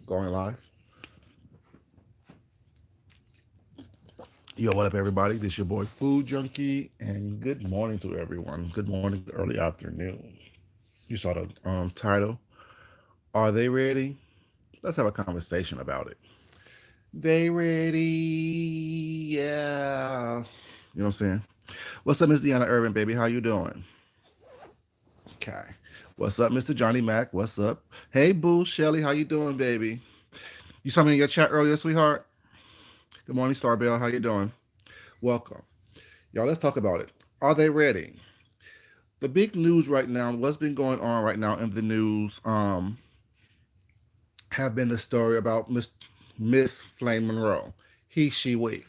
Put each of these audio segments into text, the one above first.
Going live. Yo, what up, everybody? This your boy Food Junkie, and good morning to everyone. Good morning, good early afternoon. You saw the title. Are they ready? Let's have a conversation about it. They ready? Yeah. You know what I'm saying? What's up, Miss Deanna Irvin, baby? How you doing? Okay. What's up, Mr. Johnny Mack? What's up? Hey, Boo Shelly, how you doing, baby? You saw me in your chat earlier, sweetheart. Good morning, Starbell. How you doing? Welcome. Y'all, let's talk about it. Are they ready? The big news right now, what's been going on right now in the news, have been the story about Miss Flame Monroe. He, she, we.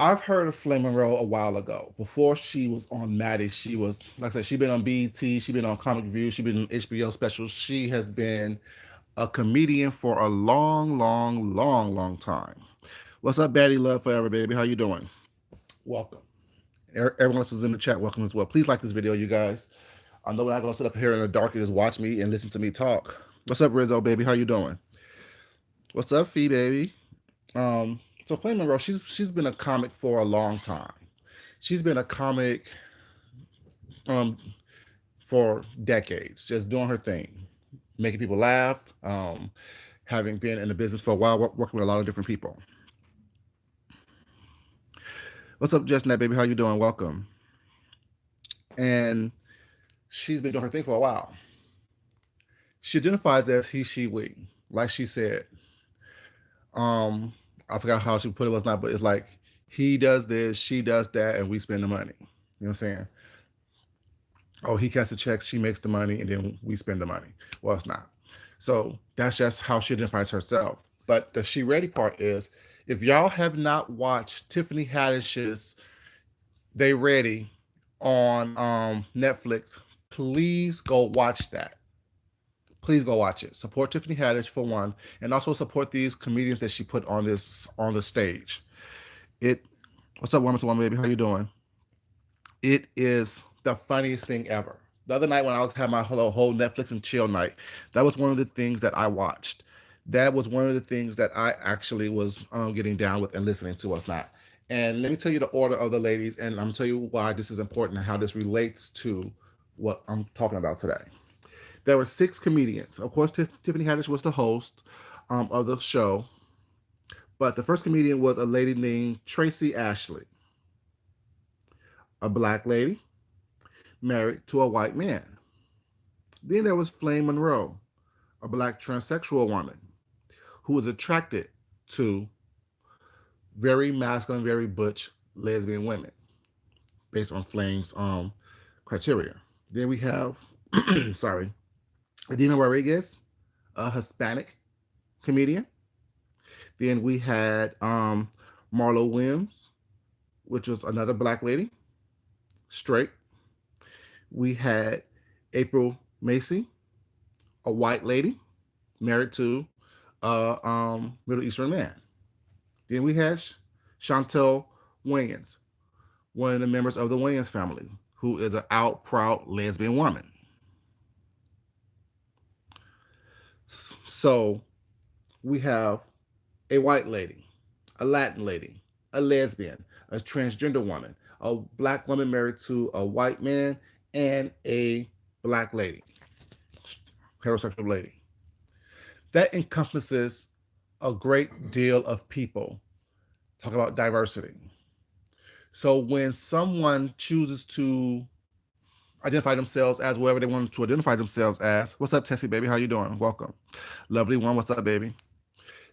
I've heard of Flame Monroe a while ago. Before she was on Maddie, she was, like I said, she been on BET, she been on Comic View, she been on HBO specials. She has been a comedian for a long, long, long, long time. What's up, Betty Love Forever, baby? How you doing? Welcome. Everyone else is in the chat. Welcome as well. Please like this video, you guys. I know we're not gonna sit up here in the dark and just watch me and listen to me talk. What's up, Rizzo, baby? How you doing? What's up, Fee, baby? So Flame Monroe, she's been a comic for a long time. She's been a comic um for decades, just doing her thing, making people laugh. Having been in the business for a while, working with a lot of different people. What's up, Jessnet, baby? How you doing? Welcome. And she's been doing her thing for a while. She identifies as he, she, we. Like she said, um, I forgot how she put it was not, but it's like he does this, she does that, and we spend the money. You know what I'm saying? Oh, he cuts the check, she makes the money, and then we spend the money. Well, it's not. So that's just how she identifies herself. But the she ready part is if y'all have not watched Tiffany Haddish's They Ready on Netflix, please go watch that. Please go watch it. Support Tiffany Haddish for one, and also support these comedians that she put on the stage. It. What's up, woman to woman, baby? How you doing? It is the funniest thing ever. The other night when I was having my whole Netflix and chill night, that was one of the things that I watched. That was one of the things that I actually was getting down with and listening to us not. And let me tell you the order of the ladies, and I'm gonna tell you why this is important and how this relates to what I'm talking about today. There were six comedians. Of course, Tiffany Haddish was the host of the show, but the first comedian was a lady named Tracy Ashley, a black lady married to a white man. Then there was Flame Monroe, a black transsexual woman who was attracted to very masculine, very butch lesbian women based on Flame's criteria. Then we have, sorry, Adina Rodriguez, a Hispanic comedian. Then we had Marlo Williams, which was another black lady, straight. We had April Macy, a white lady, married to a Middle Eastern man. Then we had Chantel Wayans, one of the members of the Wayans family, who is an out, proud lesbian woman. So we have a white lady, a Latin lady, a lesbian, a transgender woman, a black woman married to a white man, and a black lady, heterosexual lady. That encompasses a great deal of people. Talk about diversity. So when someone chooses to identify themselves as whatever they want to identify themselves as, what's up, Tessie, baby? How you doing? Welcome. Lovely one, what's up, baby?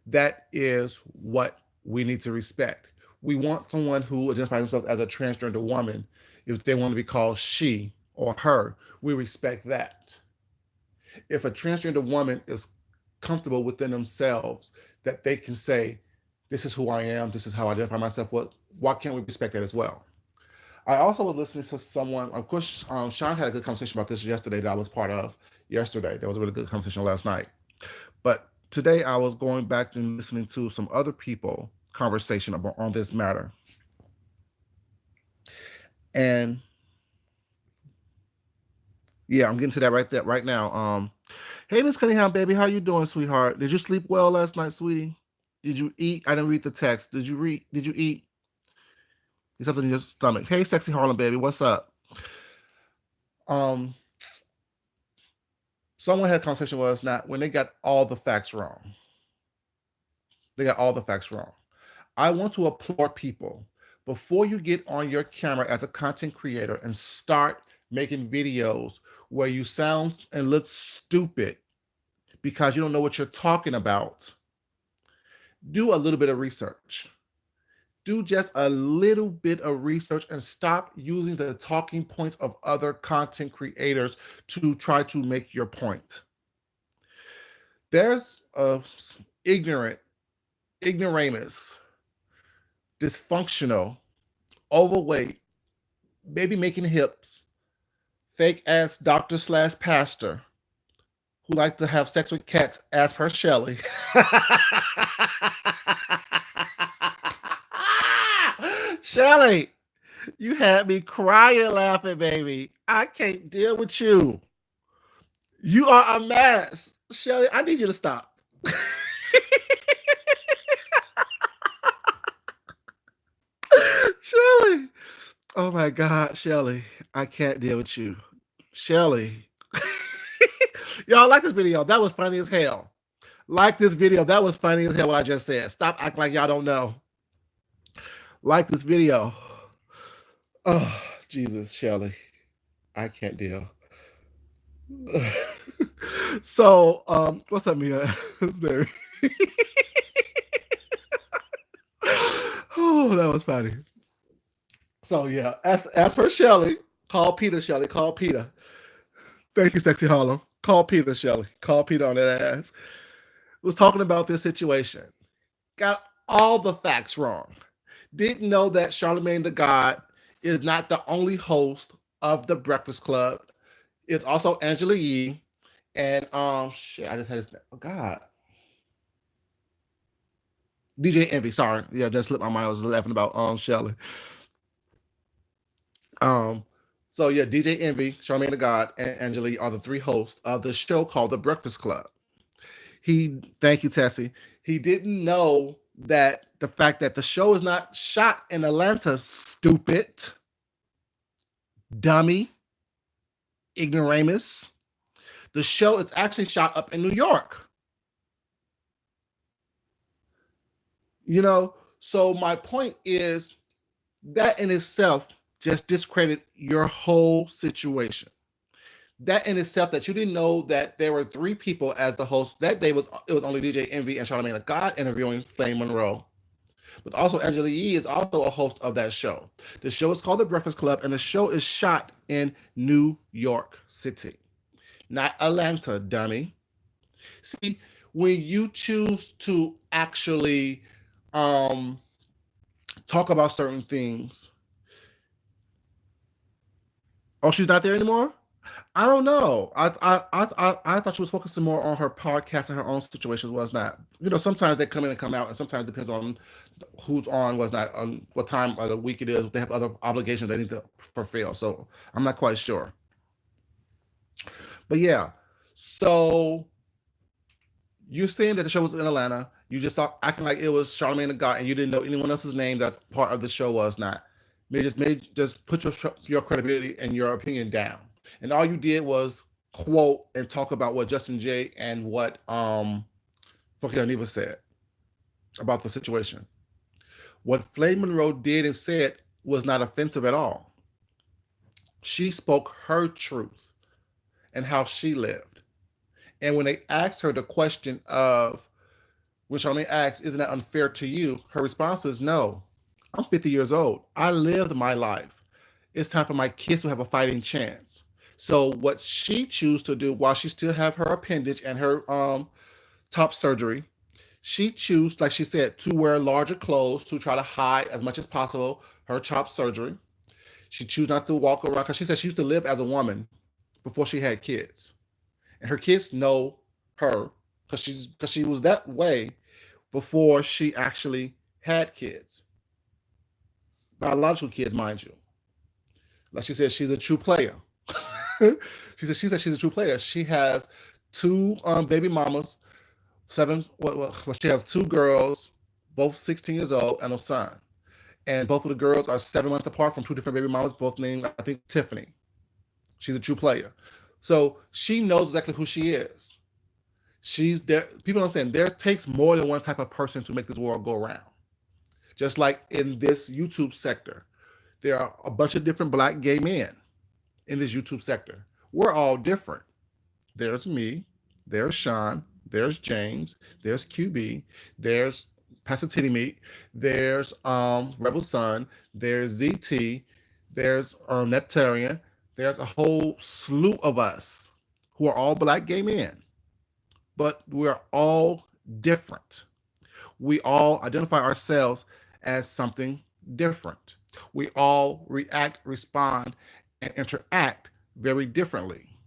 That is what we need to respect. We want someone who identifies themselves as a transgender woman, if they want to be called she or her, we respect that. If a transgender woman is comfortable within themselves, that they can say, this is who I am, this is how I identify myself, why can't we respect that as well? I also was listening to someone, of course, Sean had a good conversation about this yesterday that I was part of yesterday. There was a really good conversation last night. But today I was going back and listening to some other people conversation about on this matter. And Yeah, I'm getting to that right now. Hey, Miss Cunningham, baby, how you doing, sweetheart? Did you sleep well last night, sweetie? Did you eat? I didn't read the text. Did you read? Did you eat? Is something in your stomach? Hey, sexy Harlem, baby, what's up? Um, Someone had a conversation with us not when they got all the facts wrong. They got all the facts wrong. I want to applaud people before you get on your camera as a content creator and start making videos where you sound and look stupid because you don't know what you're talking about. Do a little bit of research. Do just a little bit of research and stop using the talking points of other content creators to try to make your point. There's a ignorant, ignoramus, dysfunctional, overweight, baby making hips, fake ass doctor slash pastor who like to have sex with cats as per Shelley. Shelley, you had me crying laughing, baby. I can't deal with you. You are a mess. Shelley, I need you to stop. Shelley. Oh my God, Shelley. I can't deal with you. Shelley. Y'all like this video? That was funny as hell. Like this video. That was funny as hell what I just said. Stop acting like y'all don't know. Like this video. Oh, Jesus, Shelley. I can't deal. So, what's up, Mia? Baby. Oh, that was funny. So yeah, as per Shelley, call Peter, Shelley. Call Peter. Thank you, Sexy Harlem. Call Peter, Shelley. Call Peter on that ass. Was talking about this situation. Got all the facts wrong. Didn't know that Charlemagne the God is not the only host of the Breakfast Club. It's also Angela Yee. And shit, I just had this. Oh God. DJ Envy, sorry. Yeah, just slipped my mind. I was laughing about Shelley. Um, so yeah, DJ Envy, Charlamagne the God, and Angela Yee are the three hosts of the show called The Breakfast Club. Thank you, Tessie. He didn't know that the fact that the show is not shot in Atlanta, stupid, dummy, ignoramus. The show is actually shot up in New York. You know, so my point is that in itself just discredit your whole situation. That in itself, that you didn't know that there were three people as the host that day. It was only DJ Envy and Charlamagne the God interviewing Flame Monroe, but also Angela Yee is also a host of that show. The show is called The Breakfast Club, and the show is shot in New York City, not Atlanta, dummy. See, when you choose to actually talk about certain things. Oh, she's not there anymore? I don't know. I thought she was focusing more on her podcast and her own situations. Was not. You know, sometimes they come in and come out, and sometimes it depends on who's on. Was not on what time of the week it is. They have other obligations they need to fulfill. So I'm not quite sure. But yeah, so you're saying that the show was in Atlanta. You just thought acting like it was Charlamagne the God, and you didn't know anyone else's name that's part of the show was not. Just put your credibility and your opinion down. And all you did was quote and talk about what Justin Jay and what Fakir Neva said about the situation. What Flame Monroe did and said was not offensive at all. She spoke her truth and how she lived. And when they asked her the question of, when Charlamagne asked, isn't that unfair to you? Her response is no. I'm 50 years old. I lived my life. It's time for my kids to have a fighting chance. So what she choose to do while she still have her appendage and her top surgery, she choose, like she said, to wear larger clothes to try to hide as much as possible her top surgery. She choose not to walk around because she said she used to live as a woman before she had kids, and her kids know her because she was that way before she actually had kids, biological kids, mind you. Like she said, she's a true player. She said she's a true player. She has two baby mamas, she has two girls, both 16 years old, and a son. And both of the girls are 7 months apart from two different baby mamas, both named, I think, Tiffany. She's a true player. So she knows exactly who she is. She's there. People don't understand there takes more than one type of person to make this world go around. Just like in this YouTube sector, there are a bunch of different black gay men in this YouTube sector. We're all different. There's me, there's Sean, there's James, there's QB, there's Pastor Titty Meat, there's Rebel Sun, there's ZT, there's Neptarian, there's a whole slew of us who are all black gay men, but we're all different. We all identify ourselves as something different. We all react, respond, and interact very differently.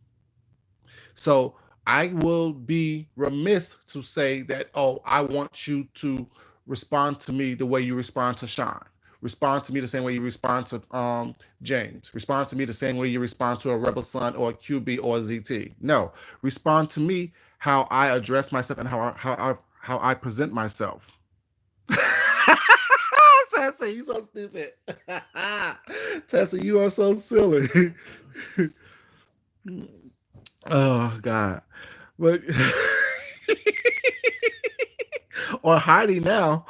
So I will be remiss to say that, oh, I want you to respond to me the way you respond to Sean. Respond to me the same way you respond to James. Respond to me the same way you respond to a Rebel Son or a QB or a ZT. No, respond to me how I address myself and how I present myself. Tessa, you so stupid. Tessa, you are so silly. Oh God. But or Heidi now.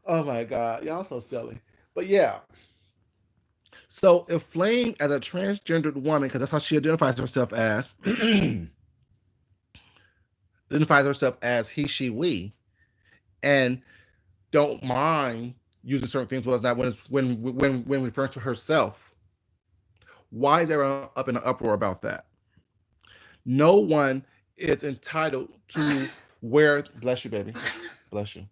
Oh my God. Y'all so silly. But yeah. So if Flame as a transgendered woman, because that's how she identifies herself as, identifies herself as he, she, we, and don't mind using certain things was that when referring to herself, why is everyone up in an uproar about that? No one is entitled to wear. Bless you, baby. Bless you.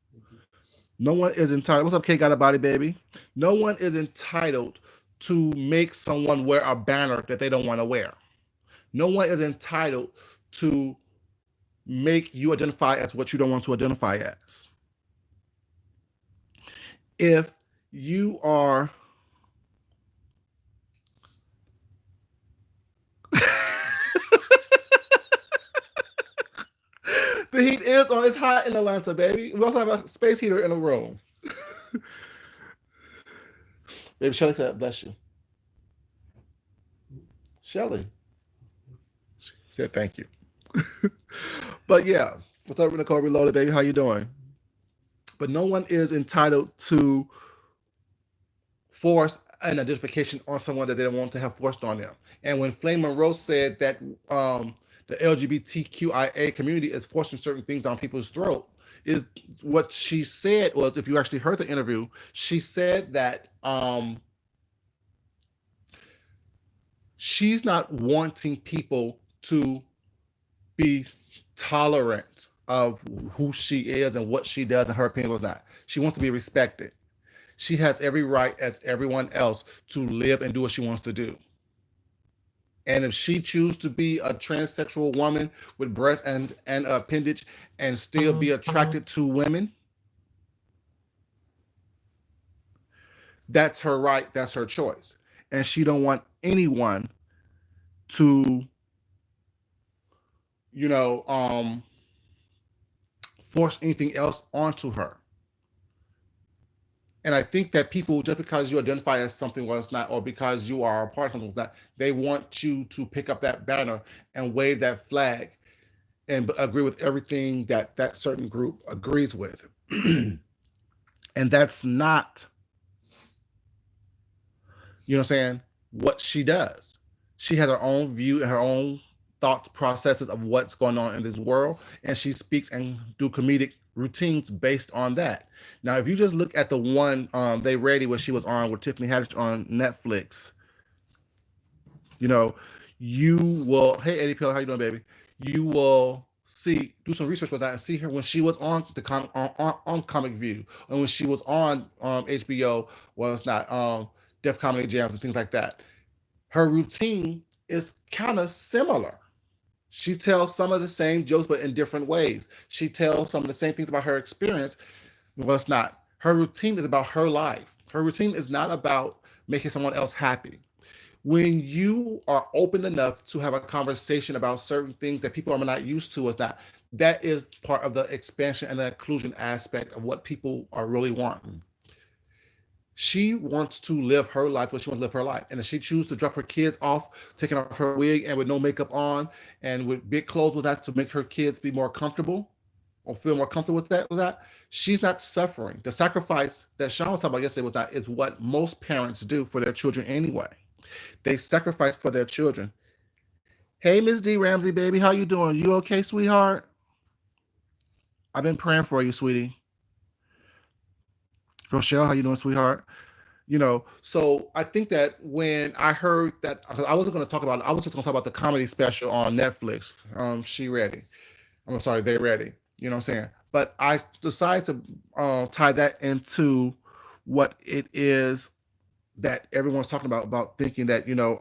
No one is entitled. What's up, Kate? Got a body, baby. No one is entitled to make someone wear a banner that they don't want to wear. No one is entitled to make you identify as what you don't want to identify as. If you are the heat is on. It's hot in Atlanta, baby. We also have a space heater in the room. Baby Shelly said, bless you. Shelly said thank you. But yeah, what's up, Nicole Reloaded, baby? How you doing? But no one is entitled to force an identification on someone that they don't want to have forced on them. And when Flame Monroe said that the LGBTQIA community is forcing certain things on people's throat, is what she said was, if you actually heard the interview, she said that she's not wanting people to be tolerant of who she is and what she does and her opinion was not. She wants to be respected. She has every right as everyone else to live and do what she wants to do. And if she chooses to be a transsexual woman with breasts and appendage and still be attracted to women, that's her right. That's her choice. And she don't want anyone to, force anything else onto her. And I think that people, just because you identify as something was not, or because you are a part of something was not, they want you to pick up that banner and wave that flag and agree with everything that that certain group agrees with. And that's not, what I'm saying, what she does. She has her own view and her own thoughts, processes of what's going on in this world, and she speaks and do comedic routines based on that. Now, if you just look at the one They Ready where she was on with Tiffany Haddish on Netflix, you will. Hey, Eddie Pill, how you doing, baby? You will do some research with that and see her when she was on the on Comic View, and when she was on HBO. Well, it's not Def Comedy Jams and things like that. Her routine is kind of similar. She tells some of the same jokes, but in different ways. She tells some of the same things about her experience. Well, it's not. Her routine is about her life. Her routine is not about making someone else happy. when you are open enough to have a conversation about certain things that people are not used to, that is part of the expansion and the inclusion aspect of what people are really wanting. She wants to live her life, what she wants to live her life. And if she chooses to drop her kids off, taking off her wig and with no makeup on and with big clothes with that to make her kids be more comfortable or feel more comfortable with that, she's not suffering. The sacrifice that Sean was talking about yesterday was not is what most parents do for their children anyway. They sacrifice for their children. Hey, Miss D Ramsey, baby, how you doing? You okay, sweetheart? I've been praying for you, sweetie. Rochelle, how you doing, sweetheart? So I think that when I heard that, I wasn't going to talk about it, I was just going to talk about the comedy special on Netflix. She Ready. I'm sorry, They Ready. You know what I'm saying? But I decided to tie that into what it is that everyone's talking about thinking that, you know,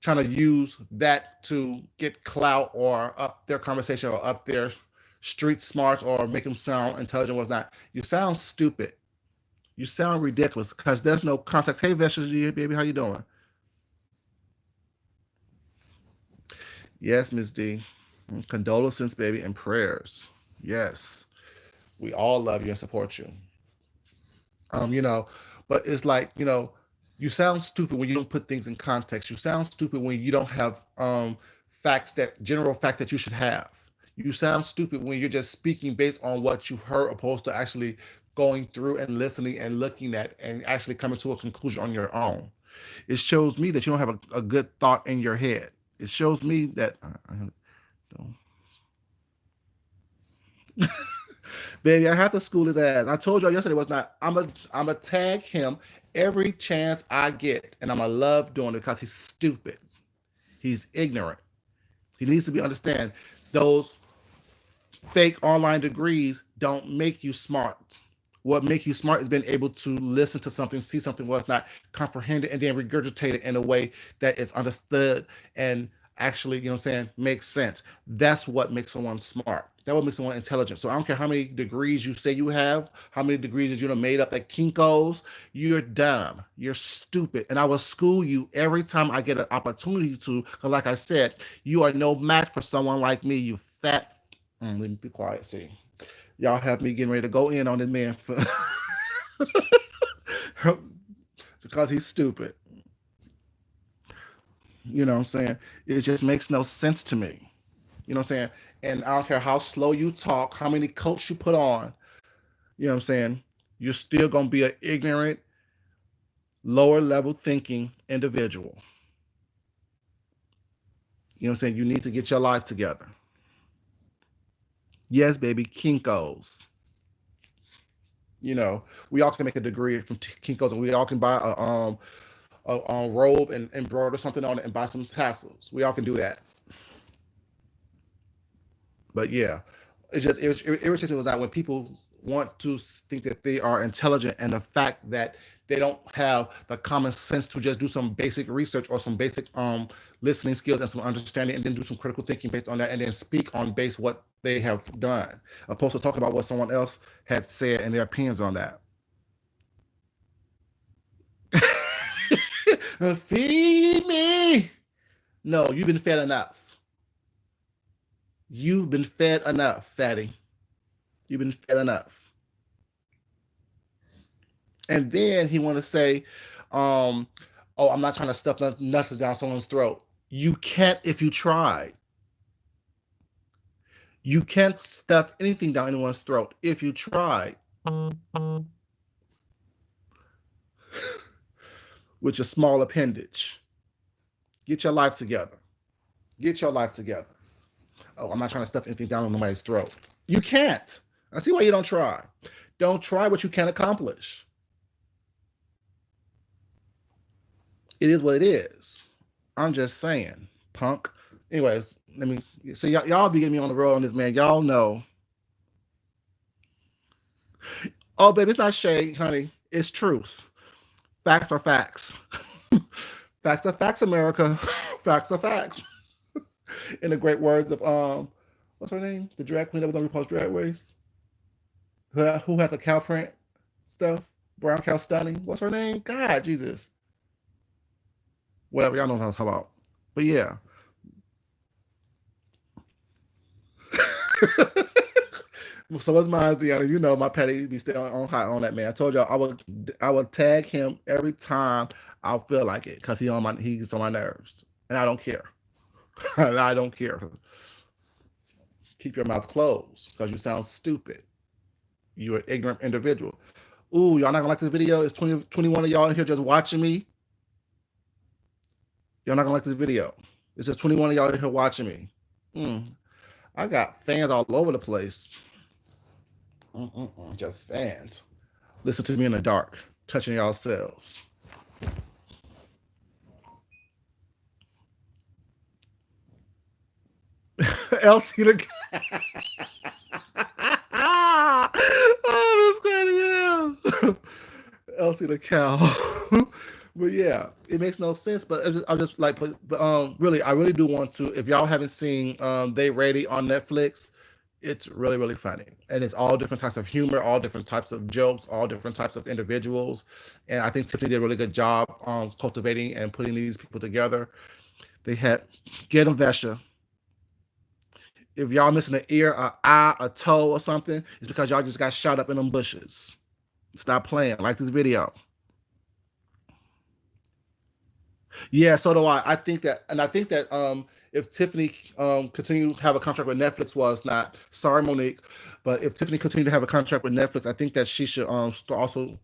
trying to use that to get clout or up their conversation or up their street smarts or make them sound intelligent was not. You sound stupid. You sound ridiculous because there's no context. Hey, Vegetables, baby, how you doing? Yes, Miss D. Condolences, baby, and prayers. Yes, we all love you and support you. Um, you know, but it's like, you sound stupid when you don't put things in context. You sound stupid when you don't have general facts that you should have. You sound stupid when you're just speaking based on what you've heard, opposed to actually going through and listening and looking at and actually coming to a conclusion on your own. It shows me that you don't have a good thought in your head. It shows me that baby, I have to school his ass. I told y'all yesterday was not. I'm a tag him every chance I get, and I'm a love doing it because he's stupid. He's ignorant. He needs to be understand those fake online degrees don't make you smart. What make you smart is being able to listen to something, see something was not comprehended, and then regurgitate it in a way that is understood and actually, what I'm saying, makes sense. That's what makes someone smart. That what makes someone intelligent. So I don't care how many degrees you say you have, how many degrees that you have made up at Kinko's, you're dumb. You're stupid. And I will school you every time I get an opportunity to, because like I said, you are no match for someone like me, you fat. Let me be quiet, see. Y'all have me getting ready to go in on this man for because he's stupid. You know what I'm saying? It just makes no sense to me. You know what I'm saying? And I don't care how slow you talk, how many coats you put on, you know what I'm saying? You're still going to be an ignorant, lower level thinking individual. You know what I'm saying? You need to get your life together. Yes, baby, Kinkos. We all can make a degree from Kinkos, and we all can buy a robe and embroider something on it and buy some tassels. We all can do that. But yeah, it irritates me was that when people want to think that they are intelligent, and the fact that they don't have the common sense to just do some basic research or some basic listening skills and some understanding, and then do some critical thinking based on that, and then speak on base what they have done, opposed to talk about what someone else had said and their opinions on that. Feed me. No, you've been fed enough. You've been fed enough, fatty. You've been fed enough. And then he want to say, "Oh, I'm not trying to stuff nothing down someone's throat." You can't if you try. You can't stuff anything down anyone's throat if you try. With your small appendage. Get your life together. Get your life together. Oh, I'm not trying to stuff anything down nobody's throat. You can't. I see why you don't try. Don't try what you can't accomplish. It is what it is. I'm just saying, punk. Anyways, let me. So y'all be getting me on the road on this, man. Y'all know. Oh, baby, it's not shade, honey. It's truth. Facts are facts. Facts are facts, America. Facts are facts. In the great words of what's her name? The drag queen that was on RuPaul's Drag Race. Who had the cow print stuff? Brown cow stunning. What's her name? God, Jesus. Whatever, y'all know what I'm talking about. But yeah. So what's mine, Deanna? You know my petty be still on hot on that man. I told y'all I would tag him every time I feel like it because he's on my nerves. And I don't care. I don't care. Keep your mouth closed because you sound stupid. You're an ignorant individual. Ooh, y'all not gonna like this video? It's 21 of y'all in here just watching me. Y'all not gonna like this video. It's just 21 of y'all in here watching me. I got fans all over the place. Just fans. Listen to me in the dark, touching y'all cells. Elsie the oh, that's funny. Yeah. Elsie the cow. But yeah, it makes no sense. But I'm just like, really, I really do want to. If y'all haven't seen They Ready on Netflix, it's really, really funny, and it's all different types of humor, all different types of jokes, all different types of individuals, and I think Tiffany did a really good job cultivating and putting these people together. They had Get Vesha. If y'all missing an ear, a eye, a toe, or something, it's because y'all just got shot up in them bushes. Stop playing. Like this video. Yeah, so do I. I think that if Tiffany continue to have a contract with Netflix, was not sorry, Monique, but if Tiffany continue to have a contract with Netflix, I think that she should also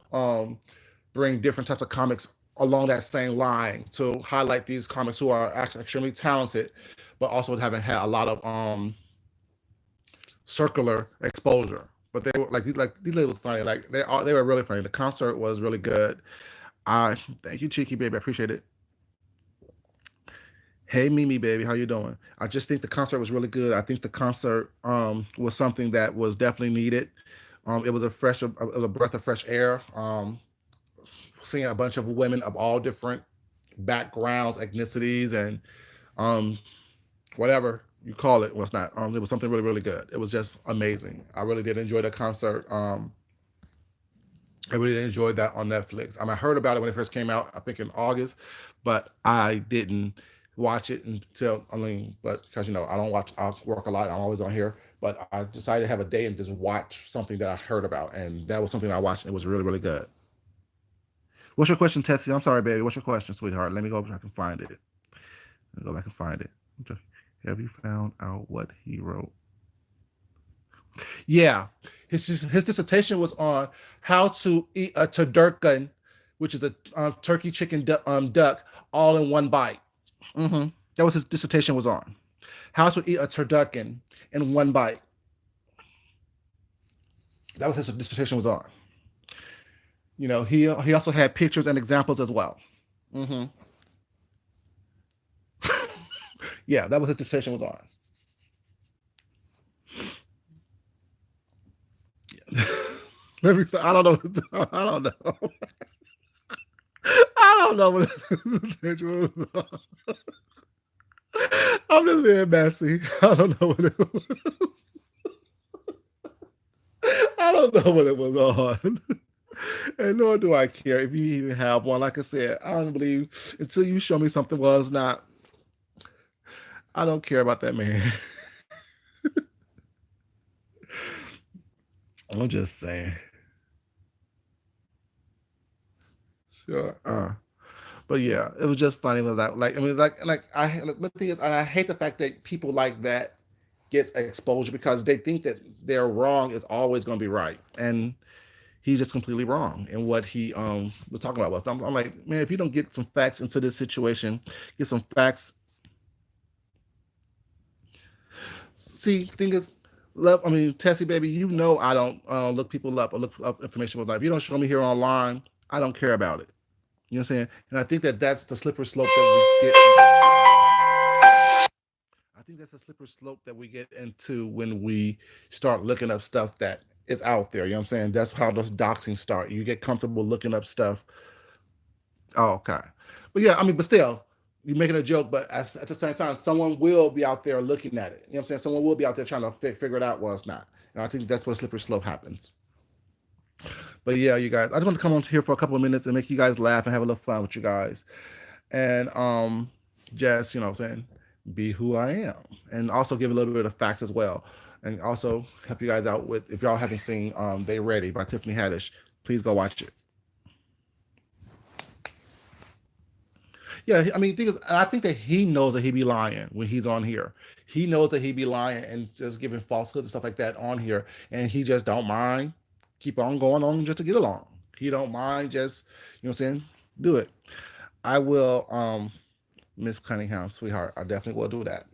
bring different types of comics along that same line to highlight these comics who are actually extremely talented, but also haven't had a lot of circular exposure. But they were like these ladies was funny. Like they were really funny. The concert was really good. I thank you, Cheeky baby. I appreciate it. Hey Mimi baby, how you doing? I just think the concert was really good. I think the concert was something that was definitely needed. It was a breath of fresh air. Seeing a bunch of women of all different backgrounds, ethnicities, and um, whatever you call it was not. It was something really, really good. It was just amazing. I really did enjoy the concert. I really enjoyed that on Netflix. I heard about it when it first came out, I think in August, but I didn't watch it until but because I don't watch, I work a lot, I'm always on here, but I decided to have a day and just watch something that I heard about, and that was something I watched, and it was really, really good. What's your question, Tessie? I'm sorry, baby. What's your question, sweetheart? Let me go back and find it. Let me go back and find it. Have you found out what he wrote? Yeah, his dissertation was on how to eat a turducken, which is a turkey chicken duck, all in one bite. That was his dissertation was on how to eat a turducken in one bite. That was his dissertation was on. He also had pictures and examples as well. hmm Yeah, that was his dissertation was on. Let me say, I don't know. I don't know. I don't know what his dissertation was on. I'm just being messy. I don't know what it was. I don't know what it was on. And nor do I care if you even have one. Like I said, I don't believe until you show me something was not. I don't care about that man. I'm just saying. Sure. But yeah, it was just funny. It was the thing is, I hate the fact that people like that gets exposure because they think that their wrong is always going to be right, and he's just completely wrong in what he was talking about. I'm like, man, if you don't get some facts into this situation, get some facts. See, thing is, love. I mean, Tessie, baby, I don't look people up or look up information. If you don't show me here online, I don't care about it. You know what I'm saying? And I think that that's the slippery slope that we get. I think that's the slippery slope that we get into when we start looking up stuff that is out there. You know what I'm saying? That's how those doxing start. You get comfortable looking up stuff. Oh, okay. But yeah, but still, you're making a joke, but at the same time, someone will be out there looking at it. You know what I'm saying? Someone will be out there trying to figure it out. Well, it's not. And I think that's where slippery slope happens. But yeah, you guys, I just want to come on here for a couple of minutes and make you guys laugh and have a little fun with you guys. And just, you know what I'm saying, be who I am. And also give a little bit of facts as well. And also help you guys out with, if y'all haven't seen They Ready by Tiffany Haddish, please go watch it. Yeah, I mean, I think that he knows that he be lying when he's on here. He knows that he be lying and just giving falsehoods and stuff like that on here, and he just don't mind. Keep on going on just to get along. He don't mind just, you know what I'm saying, do it. I will, Miss Cunningham, sweetheart. I definitely will do that.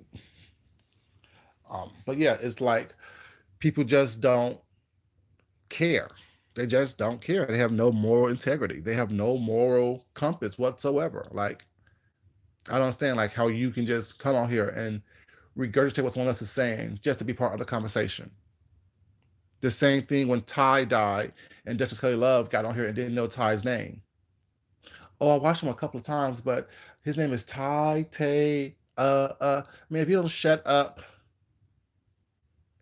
But yeah, it's like people just don't care. They just don't care. They have no moral integrity. They have no moral compass whatsoever. Like, I don't understand like how you can just come on here and regurgitate what someone else is saying just to be part of the conversation. The same thing when Ty died and Duchess Kelly Love got on here and didn't know Ty's name. Oh, I watched him a couple of times, but his name is Ty Tay. Man, if you don't shut up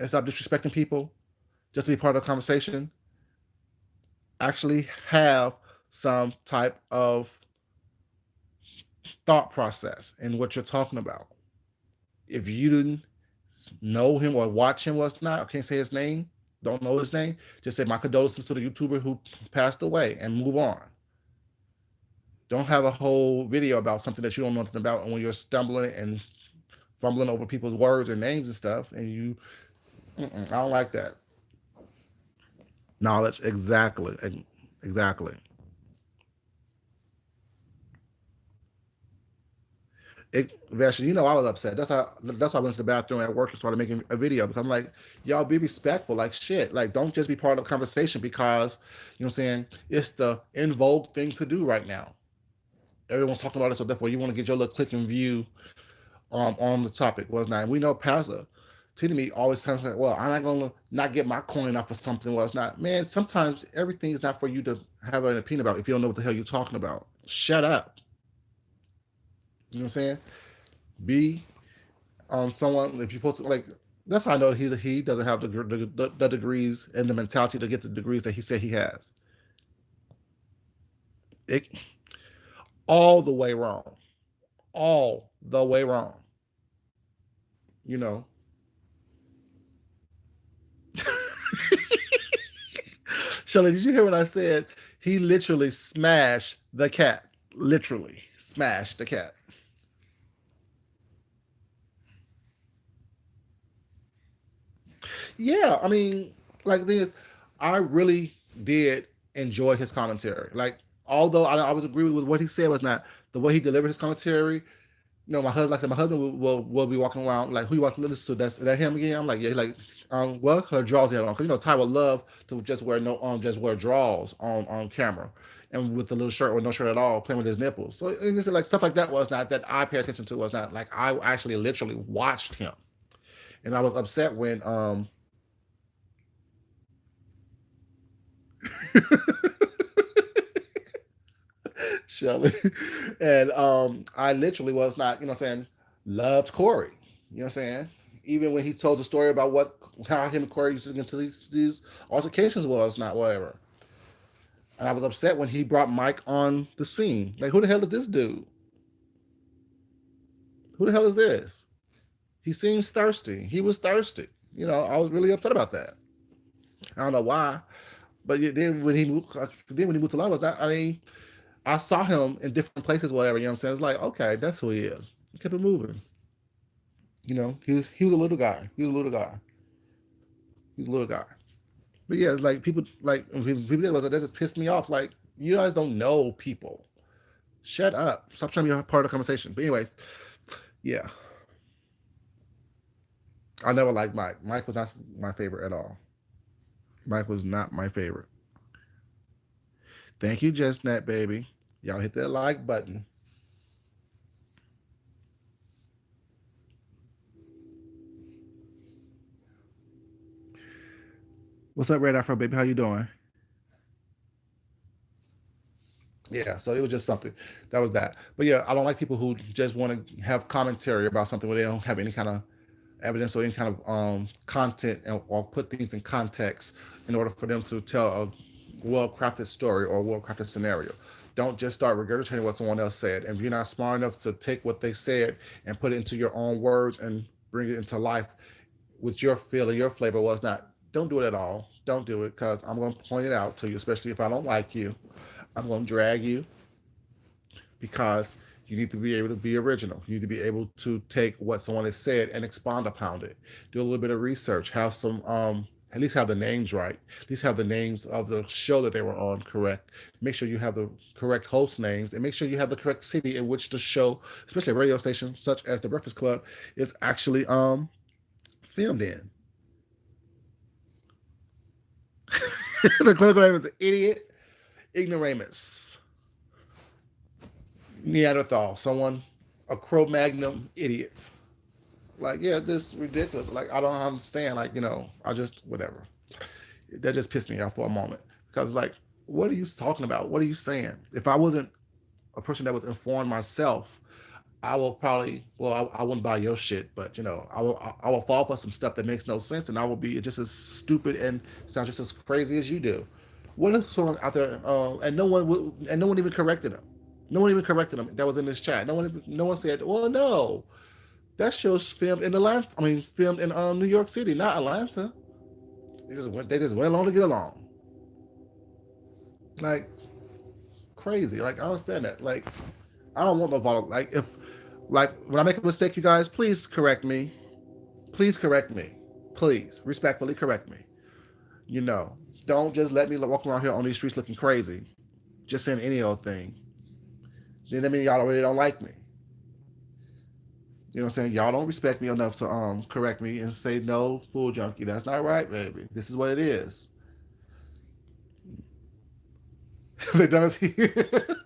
and stop disrespecting people just to be part of the conversation, actually have some type of thought process in what you're talking about. If you didn't know him or watch him, was not, I can't say his name, don't know his name, just say my condolences to the YouTuber who passed away and move on. Don't have a whole video about something that you don't know nothing about, and when you're stumbling and fumbling over people's words and names and stuff, and you, I don't like that. Knowledge, exactly, exactly. Actually, you know, I was upset. That's why I went to the bathroom at work and started making a video because I'm like, y'all be respectful, like shit. Like, don't just be part of the conversation because, you know what I'm saying, it's the in vogue thing to do right now. Everyone's talking about it, so therefore you want to get your little click and view on the topic. Was not. And we know Pastor to me always tells like, well, I'm not gonna not get my coin off of something was not. Man, sometimes everything is not for you to have an opinion about if you don't know what the hell you're talking about. Shut up. You know what I'm saying? Be someone if you post like that's how I know he doesn't have the degrees and the mentality to get the degrees that he said he has. It all the way wrong, all the way wrong. You know, Shelly, did you hear what I said? He literally smashed the cat. Literally smashed the cat. Yeah, I mean, like this, I really did enjoy his commentary. Like, although I was agree with what he said was not the way he delivered his commentary. You know, my husband, like I said, my husband will be walking around like, who you watching listen to? That's that him again. I'm like, yeah, like, well, her drawers had on because you know Ty would love to just wear no just wear drawers on camera. And with the little shirt or no shirt at all, playing with his nipples. So like stuff like that was not that I pay attention to was not like I actually literally watched him, and I was upset when Shelly. And I literally was not, you know what I'm saying, loved Corey. You know what I'm saying? Even when he told the story about what how him and Corey used to get into these altercations was not whatever. And I was upset when he brought Mike on the scene. Like, who the hell is this dude? Who the hell is this? He seems thirsty. He was thirsty. You know, I was really upset about that. I don't know why, but then when he moved to London, I mean, I saw him in different places, whatever. You know what I'm saying? It's like, okay, that's who he is. He kept it moving. You know, he was a little guy. He was a little guy. He's a little guy. But yeah, it's like people like people that was that just pissed me off. Like, you guys don't know people. Shut up. Stop trying to be a part of the conversation. But anyways, yeah, I never liked Mike. Mike was not my favorite at all. Mike was not my favorite. Thank you, Just Net baby. Y'all hit that like button. What's up, Red Afro baby? How you doing? Yeah, so it was just something that was that. But yeah, I don't like people who just want to have commentary about something where they don't have any kind of evidence or any kind of content or put things in context in order for them to tell well-crafted story or well-crafted scenario. Don't just start regurgitating what someone else said. And if you're not smart enough to take what they said and put it into your own words and bring it into life with your feel and your flavor, well, it's not. Don't do it at all. Don't do it, because I'm going to point it out to you, especially if I don't like you. I'm going to drag you, because you need to be able to be original. You need to be able to take what someone has said and expound upon it. Do a little bit of research. Have some, at least have the names right. At least have the names of the show that they were on correct. Make sure you have the correct host names, and make sure you have the correct city in which the show, especially a radio station such as the Breakfast Club, is actually filmed in. The clinical name is idiot ignoramus. Neanderthal, someone, a Cro-Magnon idiot. Like, yeah, this is ridiculous. Like, I don't understand. Like, I just, whatever. That just pissed me off for a moment. Because, like, what are you talking about? What are you saying? If I wasn't a person that was informed myself, I will probably, well, I wouldn't buy your shit, but, I will fall for some stuff that makes no sense, and I will be just as stupid and sound just as crazy as you do. What if someone out there, and no one even corrected him? No one even corrected him. That was in this chat. No one said, "Well, no, that show's filmed in Atlanta. I mean, filmed in New York City, not Atlanta." They just went along to get along. Like, crazy. Like, I don't understand that. Like, I don't want no bottle. Like when I make a mistake, you guys, please correct me. Please correct me. Please respectfully correct me. You know, don't just let me walk around here on these streets looking crazy, just saying any old thing. Then I mean y'all really don't like me. You know what I'm saying? Y'all don't respect me enough to correct me and say no, fool junkie. That's not right, baby. This is what it is. The dumb as he is.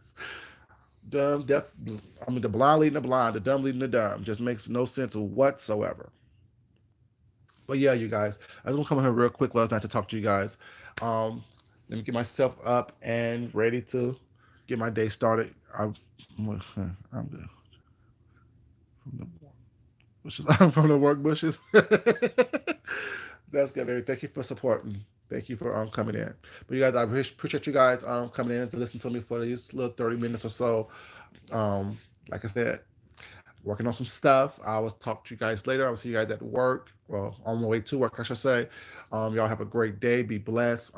Dumb, deaf. I mean, the blind leading the blind, the dumb leading the dumb. Just makes no sense whatsoever. But yeah, you guys, I just want to come in here real quick. Well, it's not to talk to you guys. Um, Let me get myself up and ready to get my day started. I'm good. From the bushes. I'm from the work bushes. That's good, baby. Thank you for supporting. Thank you for coming in. But you guys, I appreciate you guys coming in to listen to me for these little 30 minutes or so. Like I said, working on some stuff. I will talk to you guys later. I will see you guys at work. Well, on my way to work, I should say. Y'all have a great day. Be blessed.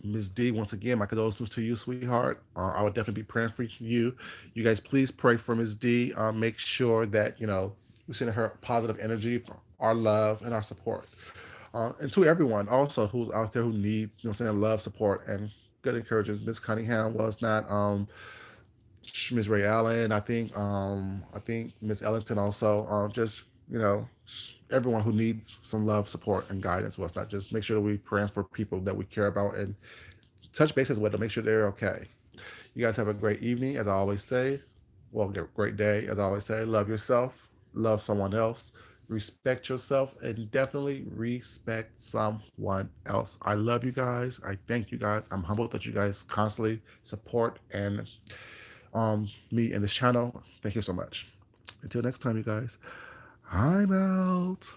Ms. D, once again, my condolences to you, sweetheart. I would definitely be praying for you. You guys, please pray for Ms. D. Make sure that, we send her positive energy, our love, and our support. And to everyone also who's out there who needs, saying love, support, and good encouragement. Miss Cunningham was not Miss Ray Allen. I think Miss Ellington also. Just everyone who needs some love, support, and guidance was not. Just make sure that we praying for people that we care about and touch bases with them. Make sure they're okay. You guys have a great evening, as I always say. Well, great day, as I always say. Love yourself, love someone else, respect yourself, and definitely respect someone else. I love you guys. I thank you guys. I'm humbled that you guys constantly support and me in this channel. Thank you so much. Until next time, you guys. I'm out.